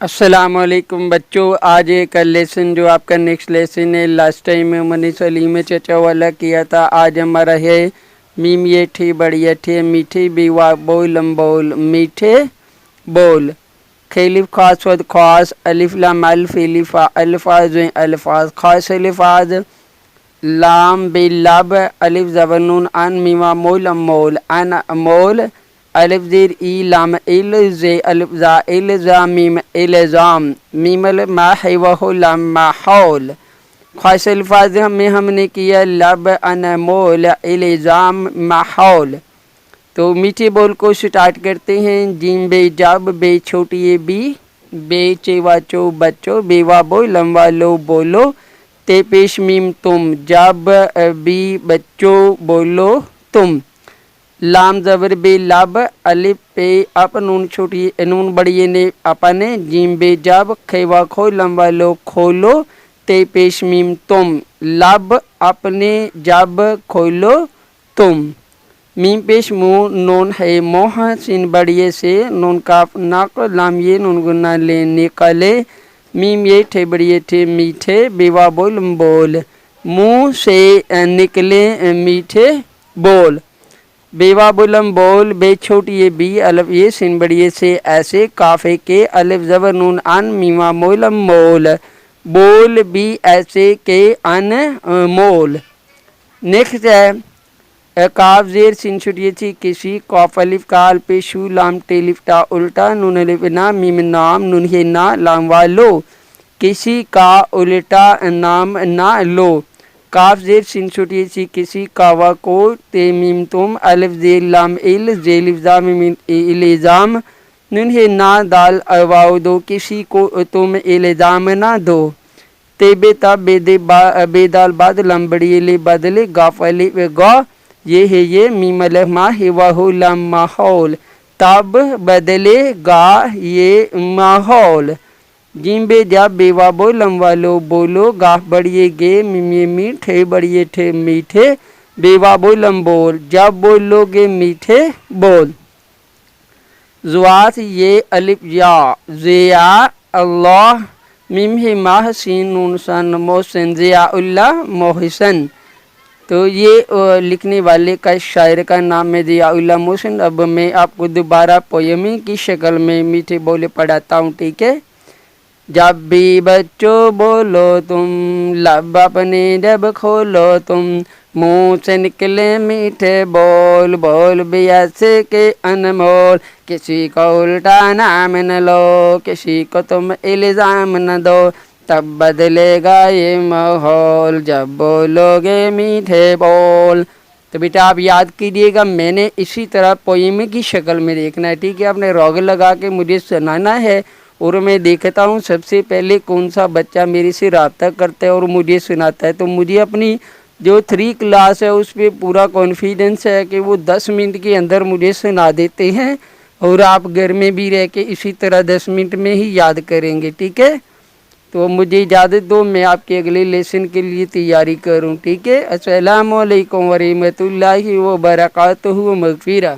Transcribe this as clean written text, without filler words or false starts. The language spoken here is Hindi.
अस्सलामुअलैकुम बच्चों, आज एक लेसन जो आपका नेक्स्ट लेसन है। लास्ट टाइम मैंने सलीम चचा वाला किया था। आज हमारा है मीम ये ठी बढ़िया ठी मीठे बेवा बोल बोल मीठे बोल। खैलिफ खास वद खास अलिफ लाम अल्फ इलिफा अल्फाज अल्फाज खास अल्फाज लाम बेलब अलिफ ज़बरनून अन मीमा मोल मोल अन मोल अलिफ ज़ेर ई लाम इल ज़े अलिफ ज़ा इल ज़ा मीम इल्ज़ाम मीमल मा है वह लाम माहौल। ख़ास अल्फाज में हमने किया लब अन मोल इल्ज़ाम माहौल। तो मीठे बोल को स्टार्ट करते हैं। जिम बे जब बे छोटी ए बी बे चेवा चो बच्चो बेवा बो लम्बा लो बोलो ते पेश मीम तुम जब बी बच्चों बोलो तुम। लाम ज़बर बे लब अलिफ पे अप नून छोटी नून बड़ी ने अपने जिम बे जब खेवा खो लम्बा लो खोलो ते पेश मीम तुम लब अपने जब खोलो तुम। मीम पेश मुँह नून है मोह सिन बड़िए से नून काफ नाक लाम ये नून गुना ले निकले मीम ये ठे बड़िए ठे मीठे बेवा बोल बोल मुँह से निकले मीठे बोल। बेवा बुलम बोल बे छोटी ये बी अलफ ये सिन बड़िए से ऐसे काफे के अलिफ ज़बर नून अन मीमा मोलम मोल बोल भी ऐसे के अन मोल। नेक्स्ट है काफ ज़ेर सिन छुटिए थी किसी कौफ अलिफ काल पे शू लाम टेलिफ टा उल्टा नून अलिफ ना मीम नाम नून हे ना लाम वालो किसी का उल्टा नाम ना लो। काफ ज़ेर सिन छुटिए थी किसी कावा को ते मीम तुम अलिफ ज़ेर लाम इल ज़ेलिफ ज़ाम मीम इल्ज़ाम नून हे ना दाल वाओ दो किसी को तुम इल्ज़ाम ना दो। ते बेता बेदे बेदाल बाद लम्बड़ी ले बदले गाफ अलिफ गा ये है ये मीम अलफ मा है वाहु लम माहौल तब बदले गा ये माहौल। जिम बे जब बेवा बो लम्बा लो बोलो गाफ बढ़िए गे मीमे मीठे बढ़िए ठे मीठे बेवा बो लम बोल जब बोलोगे मीठे बोल। जुआत ये अलिफ या ज़िया अल्लाह मीम है माह सीन नून सन मोहसिन ज़िया उल्लाह मोहसिन। तो ये लिखने वाले का शायर का नाम है ज़िया उल्लाह मोहसिन। अब मैं आपको दोबारा पोयमी की शक्ल में मीठे बोले पढ़ाता हूँ, ठीक है। जब भी बच्चों बोलो तुम लब अपने जब खोलो तुम मुँह से निकले मीठे बोल बोल भी ऐसे के अनमोल किसी को उल्टा नाम न लो किसी को तुम इल्ज़ाम न दो तब बदलेगा ये माहौल जब बोलोगे मीठे बोल। तो बेटा आप याद कीजिएगा, मैंने इसी तरह पोएम की शक्ल में देखना है, ठीक है। आपने रॉग लगा के मुझे सुनाना है और मैं देखता हूँ सबसे पहले कौन सा बच्चा मेरे से रब्ता करता है और मुझे सुनाता है। तो मुझे अपनी जो 3 क्लास है उस पर पूरा कॉन्फिडेंस है कि वो 10 मिनट के अंदर मुझे सुना देते हैं और आप घर में भी रह के इसी तरह 10 मिनट में ही याद करेंगे, ठीक है। तो मुझे इजाज़त दो, मैं आपके अगले लेसन के लिए तैयारी करूँ, ठीक है। अस्सलामु अलैकुम व रहमतुल्लाहि व बरकातुहू मग़फ़िरा।